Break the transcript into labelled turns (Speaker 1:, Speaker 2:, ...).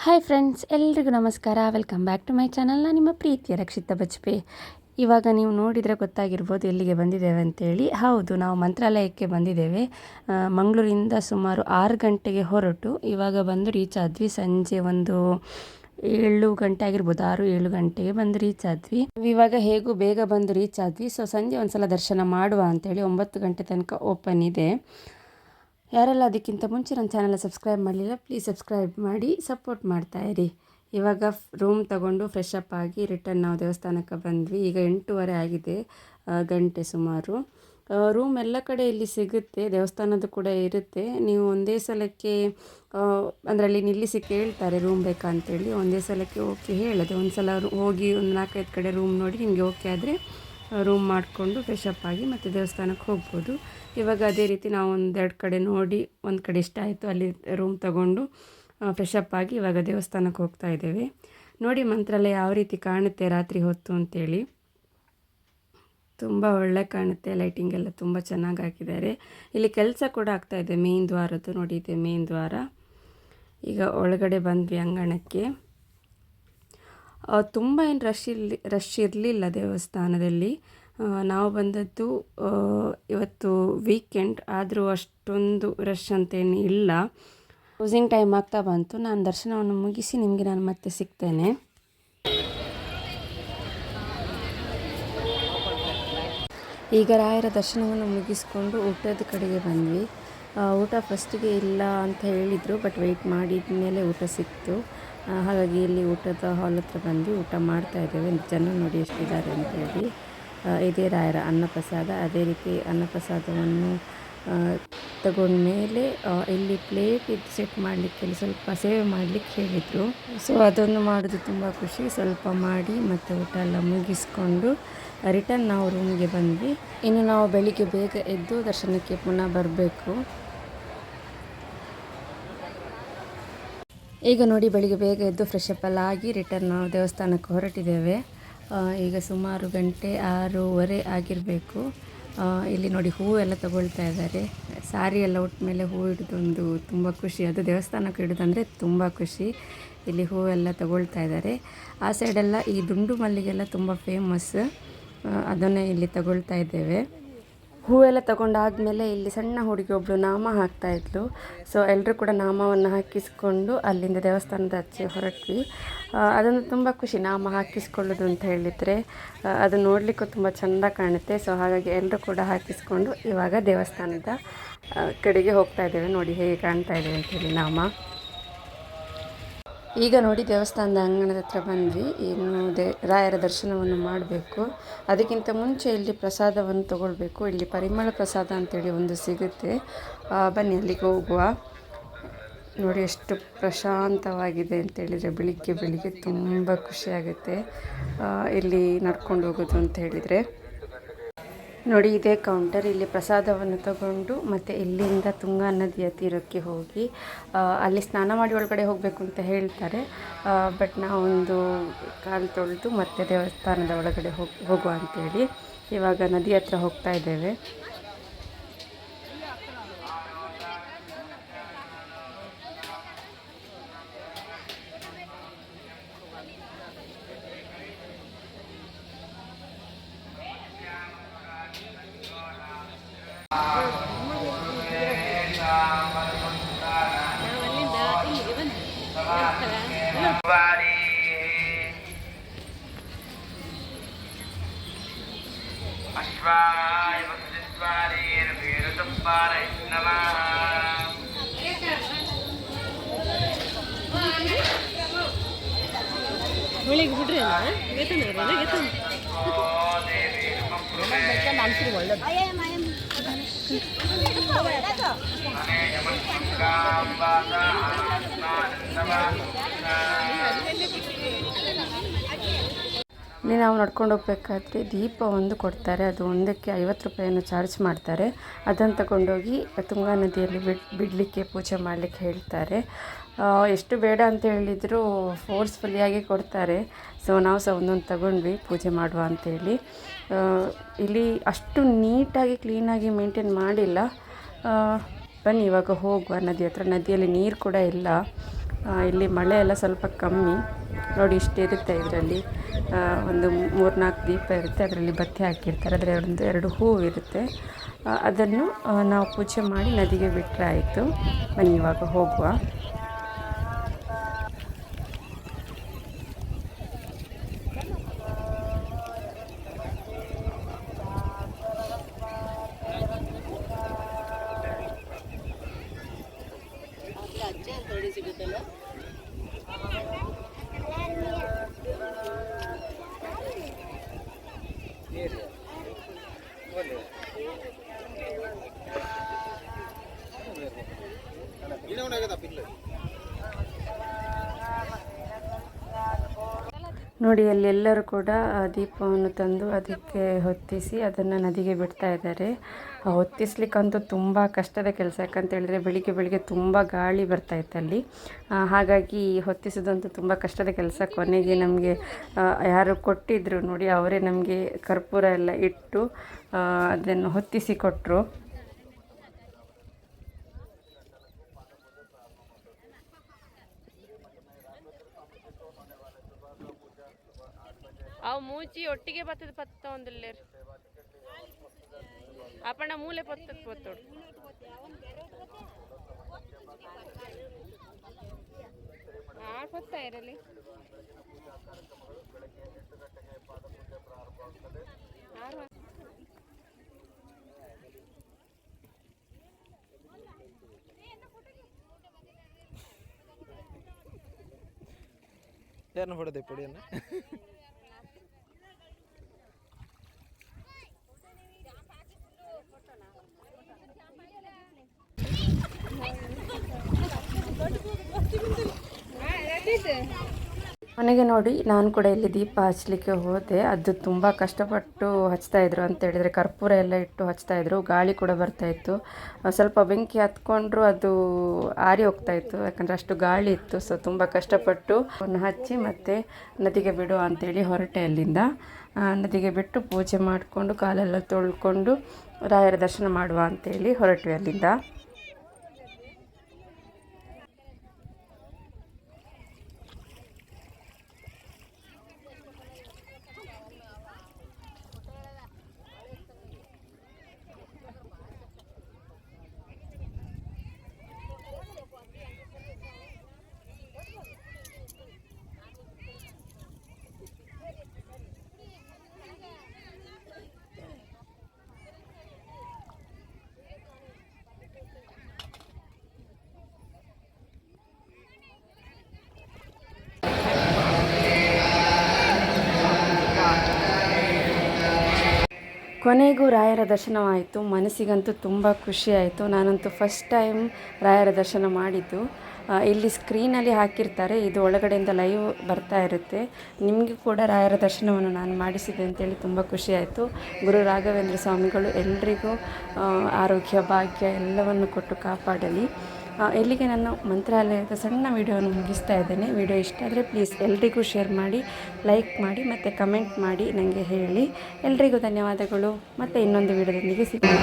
Speaker 1: Hi friends, ಎಲ್ರಿಗೂ ನಮಸ್ಕಾರ. Welcome back to my channel. ನಾನು ನಿಮ್ಮ ಪ್ರೀತಿಯ ರಕ್ಷಿತಾ ಬಜ್ಪೆ. ಇವಾಗ ನೀವು ನೋಡಿದರೆ ಗೊತ್ತಾಗಿರ್ಬೋದು ಎಲ್ಲಿಗೆ ಬಂದಿದ್ದೇವೆ ಅಂತೇಳಿ. ಹೌದು, ನಾವು ಮಂತ್ರಾಲಯಕ್ಕೆ ಬಂದಿದ್ದೇವೆ. ಮಂಗಳೂರಿಂದ ಸುಮಾರು 6 ಗಂಟೆಗೆ ಹೊರಟು ಇವಾಗ ಬಂದು ರೀಚ್ ಆದ್ವಿ. ಸಂಜೆ ಒಂದು 7 ಗಂಟೆ ಆಗಿರ್ಬೋದು, 6-7 ಗಂಟೆಗೆ ಬಂದು ರೀಚ್ ಆದ್ವಿ. ಇವಾಗ ಹೇಗೂ ಬೇಗ ಬಂದು ರೀಚ್ ಆದ್ವಿ. ಸೊ ಸಂಜೆ ಒಂದ್ಸಲ ದರ್ಶನ ಮಾಡುವ ಅಂತೇಳಿ 9 ಗಂಟೆ ತನಕ ಓಪನ್ ಇದೆ. ಯಾರೆಲ್ಲ ಅದಕ್ಕಿಂತ ಮುಂಚೆ ನನ್ನ ಚಾನಲ್ ಸಬ್ಸ್ಕ್ರೈಬ್ ಮಾಡಲಿಲ್ಲ, ಪ್ಲೀಸ್ ಸಬ್ಸ್ಕ್ರೈಬ್ ಮಾಡಿ ಸಪೋರ್ಟ್ ಮಾಡ್ತಾಯಿರಿ. ಇವಾಗ ರೂಮ್ ತಗೊಂಡು ಫ್ರೆಶ್ ಅಪ್ ಆಗಿ ರಿಟರ್ನ್ ನಾವು ದೇವಸ್ಥಾನಕ್ಕೆ ಬಂದ್ವಿ. ಈಗ 8:30 ಆಗಿದೆ ಗಂಟೆ ಸುಮಾರು. ರೂಮ್ ಎಲ್ಲ ಕಡೆ ಇಲ್ಲಿ ಸಿಗುತ್ತೆ, ದೇವಸ್ಥಾನದ ಕೂಡ ಇರುತ್ತೆ. ನೀವು ಒಂದೇ ಸಲಕ್ಕೆ ಅಂದರೆ ಅಲ್ಲಿ ನಿಲ್ಲಿಸಿ ಕೇಳ್ತಾರೆ ರೂಮ್ ಬೇಕಾ ಅಂತೇಳಿ. ಒಂದೇ ಸಲಕ್ಕೆ ಓಕೆ ಹೇಳಿದೆ. ಒಂದು ಸಲ ಹೋಗಿ ಒಂದು 4-5 ಕಡೆ ರೂಮ್ ನೋಡಿ ನಿಮಗೆ ಓಕೆ ಆದರೆ ರೂಮ್ ಮಾಡಿಕೊಂಡು ಫ್ರೆಶ್ ಅಪ್ ಆಗಿ ಮತ್ತು ದೇವಸ್ಥಾನಕ್ಕೆ ಹೋಗ್ಬೋದು. ಇವಾಗ ಅದೇ ರೀತಿ ನಾವು 1-2 ಕಡೆ ನೋಡಿ ಒಂದು ಕಡೆ ಇಷ್ಟ ಆಯಿತು, ಅಲ್ಲಿ ರೂಮ್ ತಗೊಂಡು ಫ್ರೆಶ್ ಅಪ್ ಆಗಿ ಇವಾಗ ದೇವಸ್ಥಾನಕ್ಕೆ ಹೋಗ್ತಾ ಇದ್ದೇವೆ. ನೋಡಿ ಮಂತ್ರಾಲಯ ಯಾವ ರೀತಿ ಕಾಣುತ್ತೆ ರಾತ್ರಿ ಹೊತ್ತು ಅಂತೇಳಿ. ತುಂಬ ಒಳ್ಳೆ ಕಾಣುತ್ತೆ, ಲೈಟಿಂಗ್ ಎಲ್ಲ ತುಂಬ ಚೆನ್ನಾಗಿ ಹಾಕಿದ್ದಾರೆ. ಇಲ್ಲಿ ಕೆಲಸ ಕೂಡ ಆಗ್ತಾಯಿದೆ ಮೇನ್ ದ್ವಾರದ್ದು. ನೋಡಿ, ಇದೆ ಮೇನ್ ದ್ವಾರ. ಈಗ ಒಳಗಡೆ ಬಂದ್ವಿ ಅಂಗಣಕ್ಕೆ. ತುಂಬ ಏನು ರಶ್ ಇರಲಿಲ್ಲ ದೇವಸ್ಥಾನದಲ್ಲಿ. ನಾವು ಬಂದದ್ದು ಇವತ್ತು ವೀಕೆಂಡ್, ಆದರೂ ಅಷ್ಟೊಂದು ರಶ್ ಅಂತೇನು ಇಲ್ಲ. ಕ್ಲೋಸಿಂಗ್ ಟೈಮ್ ಆಗ್ತಾ ಬಂತು. ನಾನು ದರ್ಶನವನ್ನು ಮುಗಿಸಿ ನಿಮಗೆ ನಾನು ಮತ್ತೆ ಸಿಗ್ತೇನೆ. ಈಗ ರಾಯರ ದರ್ಶನವನ್ನು ಮುಗಿಸ್ಕೊಂಡು ಊಟದ ಕಡೆಗೆ ಬಂದ್ವಿ. ಊಟ ಫಸ್ಟಿಗೆ ಇಲ್ಲ ಅಂತ ಹೇಳಿದರು, ಬಟ್ ವೆಯ್ಟ್ ಮಾಡಿದ ಮೇಲೆ ಊಟ ಸಿಕ್ತು. ಹಾಗಾಗಿ ಇಲ್ಲಿ ಊಟದ ಹಾಲ್ ಹತ್ರ ಬಂದು ಊಟ ಮಾಡ್ತಾ ಇದ್ದೇವೆ. ಜನ ನೋಡಿ ಎಷ್ಟಿದ್ದಾರೆ ಅಂತೇಳಿ. ಇದೇ ರಾಯರ ಅನ್ನಪ್ರಸಾದ. ಅದೇ ರೀತಿ ಅನ್ನಪ್ರಸಾದವನ್ನು ತಗೊಂಡ್ಮೇಲೆ ಇಲ್ಲಿ ಪ್ಲೇಟ್ ಇದು ಸೆಟ್ ಮಾಡಲಿಕ್ಕೆ ಸ್ವಲ್ಪ ಸೇವೆ ಮಾಡಲಿಕ್ಕೆ ಹೇಳಿದರು. ಸೊ ಅದನ್ನು ಮಾಡೋದು ತುಂಬ ಖುಷಿ. ಸ್ವಲ್ಪ ಮಾಡಿ ಮತ್ತು ಊಟ ಎಲ್ಲ ಮುಗಿಸ್ಕೊಂಡು ರಿಟರ್ನ್ ನಾವು ರೂಮಿಗೆ ಬಂದ್ವಿ. ಇನ್ನು ನಾವು ಬೆಳಿಗ್ಗೆ ಬೇಗ ಎದ್ದು ದರ್ಶನಕ್ಕೆ ಪುನಃ ಬರಬೇಕು. ಈಗ ನೋಡಿ ಬೆಳಿಗ್ಗೆ ಬೇಗ ಎದ್ದು ಫ್ರೆಶ್ ಅಪ್ ಎಲ್ಲ ಆಗಿ ರಿಟರ್ನ್ ನಾವು ದೇವಸ್ಥಾನಕ್ಕೆ ಹೊರಟಿದ್ದೇವೆ. ಈಗ ಸುಮಾರು ಗಂಟೆ 6:30 ಆಗಿರಬೇಕು. ಇಲ್ಲಿ ನೋಡಿ ಹೂವು ಎಲ್ಲ ತಗೊಳ್ತಾ ಇದ್ದಾರೆ. ಸಾರಿ ಎಲ್ಲ ಉಟ್ಟ ಮೇಲೆ ಹೂವು ಹಿಡಿದೊಂದು ತುಂಬ ಖುಷಿ. ಅದು ದೇವಸ್ಥಾನಕ್ಕೆ ಹಿಡಿದಂದರೆ ತುಂಬ ಖುಷಿ. ಇಲ್ಲಿ ಹೂವೆಲ್ಲ ತಗೊಳ್ತಾ ಇದ್ದಾರೆ. ಆ ಸೈಡೆಲ್ಲ ಈ ದುಂಡು ಮಲ್ಲಿಗೆಲ್ಲ ತುಂಬ ಫೇಮಸ್, ಅದನ್ನೇ ಇಲ್ಲಿ ತಗೊಳ್ತಾ ಇದ್ದೇವೆ. ಹೂವೆಲ್ಲ ತಗೊಂಡಾದಮೇಲೆ ಇಲ್ಲಿ ಸಣ್ಣ ಹುಡುಗಿ ಒಬ್ಬಳು ನಾಮ ಹಾಕ್ತಾಯಿದ್ಲು. ಸೊ ಎಲ್ಲರೂ ಕೂಡ ನಾಮವನ್ನು ಹಾಕಿಸ್ಕೊಂಡು ಅಲ್ಲಿಂದ ದೇವಸ್ಥಾನದ ಆಚೆ ಹೊರಟ್ವಿ. ಅದೊಂದು ತುಂಬ ಖುಷಿ, ನಾಮ ಹಾಕಿಸ್ಕೊಳ್ಳೋದು ಅಂತ ಹೇಳಿದರೆ. ಅದು ನೋಡಲಿಕ್ಕೂ ತುಂಬ ಚೆಂದ ಕಾಣುತ್ತೆ. ಸೊ ಹಾಗಾಗಿ ಎಲ್ಲರೂ ಕೂಡ ಹಾಕಿಸ್ಕೊಂಡು ಇವಾಗ ದೇವಸ್ಥಾನದ ಕಡೆಗೆ ಹೋಗ್ತಾ ಇದ್ದೇವೆ. ನೋಡಿ ಹೇಗೆ ಕಾಣ್ತಾ ಇದೆ ಅಂತೇಳಿ ನಾಮ. ಈಗ ನೋಡಿ ದೇವಸ್ಥಾನದ ಅಂಗಣದ ಹತ್ರ ಬಂದ್ವಿ. ಇನ್ನು ರಾಯರ ದರ್ಶನವನ್ನು ಮಾಡಬೇಕು. ಅದಕ್ಕಿಂತ ಮುಂಚೆ ಇಲ್ಲಿ ಪ್ರಸಾದವನ್ನು ತಗೊಳ್ಬೇಕು. ಇಲ್ಲಿ ಪರಿಮಳ ಪ್ರಸಾದ ಅಂತೇಳಿ ಒಂದು ಸಿಗುತ್ತೆ. ಬನ್ನಿ ಅಲ್ಲಿಗೆ ಹೋಗುವ. ನೋಡಿ ಎಷ್ಟು ಪ್ರಶಾಂತವಾಗಿದೆ ಅಂತೇಳಿದರೆ ಬೆಳಿಗ್ಗೆ ತುಂಬ ಖುಷಿಯಾಗುತ್ತೆ ಇಲ್ಲಿ ನಡ್ಕೊಂಡು ಹೋಗೋದು ಅಂತ ಹೇಳಿದರೆ. ನೋಡಿ ಇದೇ ಕೌಂಟರ್. ಇಲ್ಲಿ ಪ್ರಸಾದವನ್ನು ತಗೊಂಡು ಮತ್ತು ಇಲ್ಲಿಂದ ತುಂಗಾ ನದಿಯ ತೀರಕ್ಕೆ ಹೋಗಿ ಅಲ್ಲಿ ಸ್ನಾನ ಮಾಡಿ ಒಳಗಡೆ ಹೋಗಬೇಕು ಅಂತ ಹೇಳ್ತಾರೆ. ಬಟ್ ನಾವೊಂದು ಕಾಲು ತೊಳೆದು ಮತ್ತೆ ದೇವಸ್ಥಾನದ ಒಳಗಡೆ ಹೋಗುವ ಅಂತೇಳಿ ಇವಾಗ ನದಿ ಹತ್ರ ಹೋಗ್ತಾ ಇದ್ದೇವೆ.
Speaker 2: ಒಳಗೆ ಬಿಡ್ರಿ
Speaker 1: ಇಲ್ಲಿ ನಾವು ನಡ್ಕೊಂಡು ಹೋಗ್ಬೇಕಾದ್ರೆ ದೀಪ ಒಂದು ಕೊಡ್ತಾರೆ. ಅದು ಒಂದಕ್ಕೆ 50 ರೂಪಾಯಿಯನ್ನು ಚಾರ್ಜ್ ಮಾಡ್ತಾರೆ. ಅದನ್ನು ತಗೊಂಡೋಗಿ ತುಂಗಾ ನದಿಯಲ್ಲಿ ಬಿಡಲಿಕ್ಕೆ ಪೂಜೆ ಮಾಡಲಿಕ್ಕೆ ಹೇಳ್ತಾರೆ. ಎಷ್ಟು ಬೇಡ ಅಂತ ಹೇಳಿದರೂ ಫೋರ್ಸ್ಫುಲ್ಲಿಯಾಗಿ ಕೊಡ್ತಾರೆ. ಸೊ ನಾವು ಸಹ ಒಂದೊಂದು ತಗೊಂಡ್ವಿ ಪೂಜೆ ಮಾಡುವ ಅಂತೇಳಿ. ಇಲ್ಲಿ ಅಷ್ಟು ನೀಟಾಗಿ ಕ್ಲೀನಾಗಿ ಮೇಂಟೈನ್ ಮಾಡಿಲ್ಲ. ಬನ್ನಿ ಇವಾಗ ಹೋಗುವ ನದಿ ಹತ್ರ. ನದಿಯಲ್ಲಿ ನೀರು ಕೂಡ ಇಲ್ಲ. ಇಲ್ಲಿ ಮಳೆ ಎಲ್ಲ ಸ್ವಲ್ಪ ಕಮ್ಮಿ ನೋಡಿ, ಇಷ್ಟಿರುತ್ತೆ ಇದರಲ್ಲಿ. ಒಂದು 3-4 ದೀಪ ಇರುತ್ತೆ, ಅದರಲ್ಲಿ ಬತ್ತಿ ಹಾಕಿರ್ತಾರೆ, ಅದರ ಎರಡು ಹೂವು ಇರುತ್ತೆ. ಅದನ್ನು ನಾವು ಪೂಜೆ ಮಾಡಿ ನದಿಗೆ ಬಿಟ್ಟರೆ ಆಯಿತು. ಬನ್ನಿ ಇವಾಗ ಹೋಗುವ. ನೋಡಿ, ಅಲ್ಲಿ ಎಲ್ಲರೂ ಕೂಡ ದೀಪವನ್ನು ತಂದು ಅದಕ್ಕೆ ಹೊತ್ತಿಸಿ ಅದನ್ನು ನದಿಗೆ ಬಿಡ್ತಾ ಇದ್ದಾರೆ. ಹೊತ್ತಿಸ್ಲಿಕ್ಕಂತೂ ತುಂಬ ಕಷ್ಟದ ಕೆಲಸ, ಯಾಕಂತ ಹೇಳಿದರೆ ಬೆಳಿಗ್ಗೆ ತುಂಬ ಗಾಳಿ ಬರ್ತಾ ಇತ್ತು ಅಲ್ಲಿ. ಹಾಗಾಗಿ ಹೊತ್ತಿಸೋದಂತೂ ತುಂಬ ಕಷ್ಟದ ಕೆಲಸ. ಕೊನೆಗೆ ನಮಗೆ ಯಾರು ಕೊಟ್ಟಿದ್ರು ನೋಡಿ, ಅವರೇ ನಮಗೆ ಕರ್ಪೂರ ಎಲ್ಲ ಇಟ್ಟು ಅದನ್ನು ಹೊತ್ತಿಸಿ ಕೊಟ್ಟರು.
Speaker 2: ಅವು ಮೂಚಿ ಒಟ್ಟಿಗೆ ಬತ್ತದ ಪತ್ತ ಒಂದಿಲ್ಲ ಅಪ್ಪಣ್ಣ ಮೂಲೆ ಪತ್ತದ ಪತ್ತೋಡು ಪತ್ತ ಇರಲಿ.
Speaker 3: ಯಾರನ್ನ ಹೊಡೆದೆ ಪುಡಿಯನ್ನ?
Speaker 1: ಮನೆಗೆ ನೋಡಿ, ನಾನು ಕೂಡ ಇಲ್ಲಿ ದೀಪ ಹಚ್ಚಲಿಕ್ಕೆ ಹೋದೆ. ಅದು ತುಂಬ ಕಷ್ಟಪಟ್ಟು ಹಚ್ತಾಯಿದ್ರು ಅಂತ ಹೇಳಿದರೆ, ಕರ್ಪೂರ ಎಲ್ಲ ಇಟ್ಟು ಹಚ್ತಾಯಿದ್ರು. ಗಾಳಿ ಕೂಡ ಬರ್ತಾಯಿತ್ತು. ಸ್ವಲ್ಪ ಬೆಂಕಿ ಹತ್ಕೊಂಡ್ರು ಅದು ಆರಿ ಹೋಗ್ತಾಯಿತ್ತು, ಯಾಕಂದರೆ ಅಷ್ಟು ಗಾಳಿ ಇತ್ತು. ಸೊ ತುಂಬ ಕಷ್ಟಪಟ್ಟು ಹಚ್ಚಿ ಮತ್ತೆ ನದಿಗೆ ಬಿಡು ಅಂತೇಳಿ ಹೊರಟೆ. ಅಲ್ಲಿಂದ ನದಿಗೆ ಬಿಟ್ಟು ಪೂಜೆ ಮಾಡಿಕೊಂಡು ಕಾಲೆಲ್ಲ ತೊಳ್ಕೊಂಡು ರಾಯರ ದರ್ಶನ ಮಾಡುವ ಅಂತೇಳಿ ಹೊರಟ್ವಿ ಅಲ್ಲಿಂದ. ಕೊನೆಗೂ ರಾಯರ ದರ್ಶನವಾಯಿತು. ಮನಸ್ಸಿಗಂತೂ ತುಂಬ ಖುಷಿಯಾಯಿತು. ನಾನಂತೂ ಫಸ್ಟ್ ಟೈಮ್ ರಾಯರ ದರ್ಶನ ಮಾಡಿದ್ದು. ಇಲ್ಲಿ ಸ್ಕ್ರೀನಲ್ಲಿ ಹಾಕಿರ್ತಾರೆ, ಇದು ಒಳಗಡೆಯಿಂದ ಲೈವ್ ಬರ್ತಾ ಇರುತ್ತೆ. ನಿಮಗೂ ಕೂಡ ರಾಯರ ದರ್ಶನವನ್ನು ನಾನು ಮಾಡಿಸಿದೆ ಅಂತೇಳಿ ತುಂಬ ಖುಷಿಯಾಯಿತು. ಗುರು ರಾಘವೇಂದ್ರ ಸ್ವಾಮಿಗಳು ಎಲ್ರಿಗೂ ಆರೋಗ್ಯ ಭಾಗ್ಯ ಎಲ್ಲವನ್ನು ಕೊಟ್ಟು ಕಾಪಾಡಲಿ. ಇಲ್ಲಿಗೆ ನಾನು ಮಂತ್ರಾಲಯದ ಸಣ್ಣ ವಿಡಿಯೋವನ್ನು ಮುಗಿಸ್ತಾ ಇದ್ದೇನೆ. ವಿಡಿಯೋ ಇಷ್ಟ ಆದರೆ ಪ್ಲೀಸ್ ಎಲ್ರಿಗೂ ಶೇರ್ ಮಾಡಿ, ಲೈಕ್ ಮಾಡಿ ಮತ್ತು ಕಮೆಂಟ್ ಮಾಡಿ ನನಗೆ ಹೇಳಿ. ಎಲ್ರಿಗೂ ಧನ್ಯವಾದಗಳು. ಮತ್ತು ಇನ್ನೊಂದು ವಿಡಿಯೋದೊಂದಿಗೆ ಸಿಗ್ತೀನಿ.